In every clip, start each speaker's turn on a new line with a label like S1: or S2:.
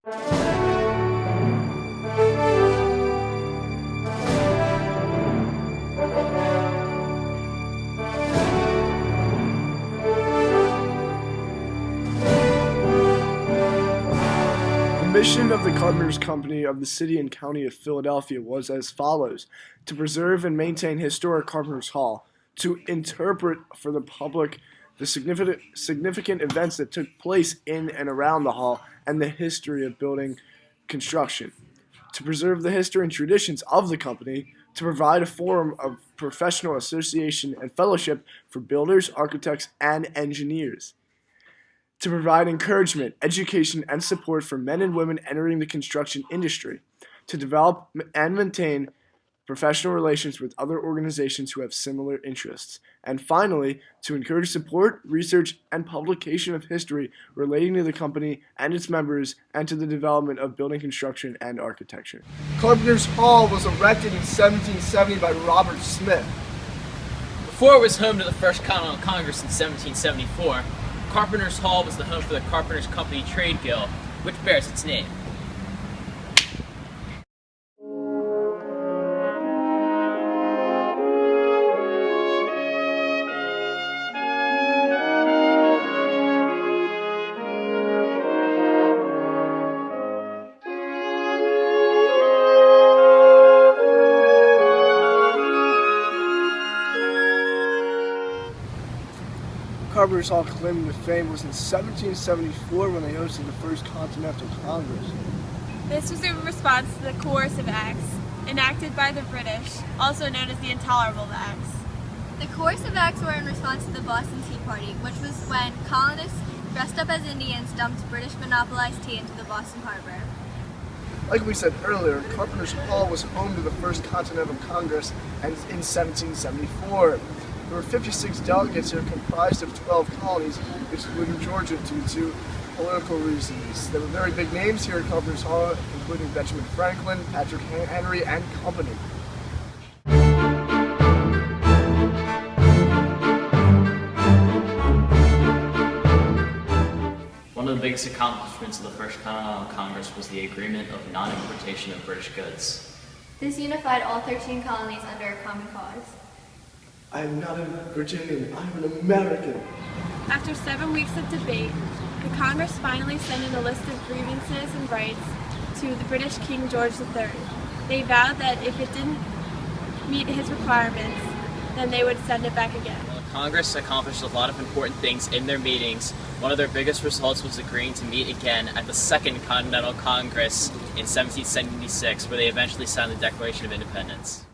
S1: The mission of the Carpenters Company of the City and County of Philadelphia was as follows: to preserve and maintain historic Carpenters Hall, to interpret for the public the significant events that took place in and around the hall and the history of building construction, to preserve the history and traditions of the company, to provide a forum of professional association and fellowship for builders, architects, and engineers, to provide encouragement, education, and support for men and women entering the construction industry, to develop and maintain professional relations with other organizations who have similar interests, and finally, to encourage support, research, and publication of history relating to the company and its members and to the development of building construction and architecture. Carpenters Hall was erected in 1770 by Robert Smith.
S2: Before it was home to the First Continental Congress in 1774, Carpenters Hall was the home for the Carpenters Company Trade Guild, which bears its name.
S1: Carpenters Hall claim to fame was in 1774 when they hosted the First Continental Congress.
S3: This was in response to the coercive acts enacted by the British, also known as the Intolerable Acts.
S4: The coercive acts were in response to the Boston Tea Party, which was when colonists dressed up as Indians dumped British monopolized tea into the Boston Harbor.
S1: Like we said earlier, Carpenters Hall was home to the First Continental Congress and in 1774. There were 56 delegates here comprised of 12 colonies, excluding Georgia due to political reasons. There were very big names here at Carpenters Hall, including Benjamin Franklin, Patrick Henry, and company.
S5: One of the biggest accomplishments of the First Continental Congress was the agreement of non-importation of British goods.
S4: This unified all 13 colonies under a common cause.
S1: I am not a Virginian, I am an American.
S3: After 7 weeks of debate, the Congress finally sent in a list of grievances and rights to the British King George III. They vowed that if it didn't meet his requirements, then they would send it back again.
S2: Congress accomplished a lot of important things in their meetings. One of their biggest results was agreeing to meet again at the Second Continental Congress in 1776, where they eventually signed the Declaration of Independence.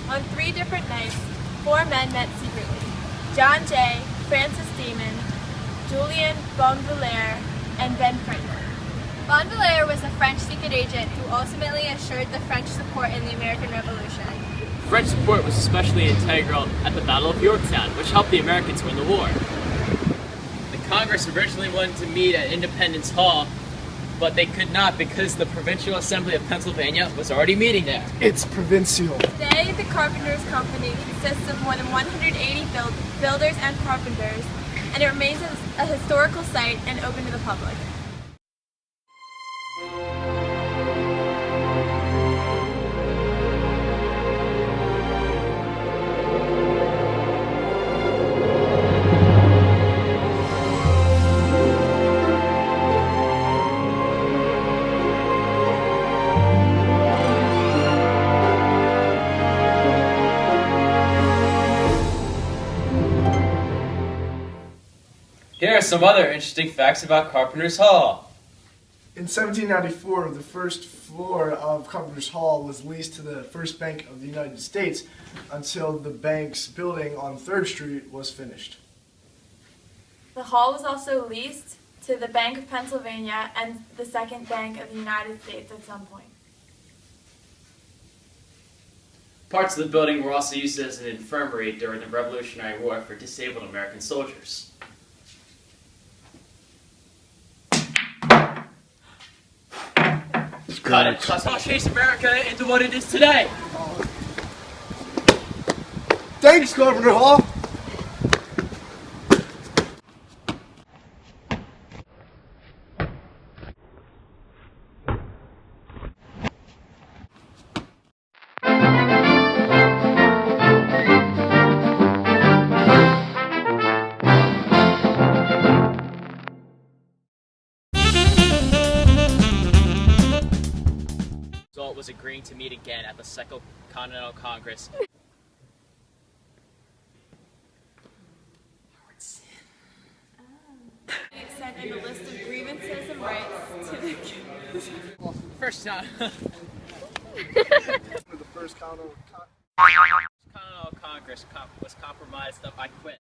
S3: On 3 different nights, 4 men met secretly: John Jay, Francis Damon, Julien Bonvillaire, and Ben Franklin.
S4: Bonvillaire was a French secret agent who ultimately assured the French support in the American Revolution.
S2: French support was especially integral at the Battle of Yorktown, which helped the Americans win the war. The Congress originally wanted to meet at Independence Hall, but they could not because the Provincial Assembly of Pennsylvania was already meeting there.
S1: It's provincial.
S3: Today, the Carpenters Company consists of more than 180 builders and carpenters, and it remains a historical site and open to the public.
S2: Here are some other interesting facts about Carpenters Hall.
S1: In 1794, the first floor of Carpenters Hall was leased to the First Bank of the United States until the bank's building on 3rd Street was finished.
S3: The hall was also leased to the Bank of Pennsylvania and the Second Bank of the United States at some point.
S5: Parts of the building were also used as an infirmary during the Revolutionary War for disabled American soldiers.
S2: cut it. Let's all chase America into what it is today.
S1: Thanks, Carpenter Hall.
S2: Result was agreeing to meet again at the Second Continental Congress.
S3: Sent in a list of grievances and rights to the
S2: First time.
S1: The first Continental
S2: Continental Congress was compromised. I quit.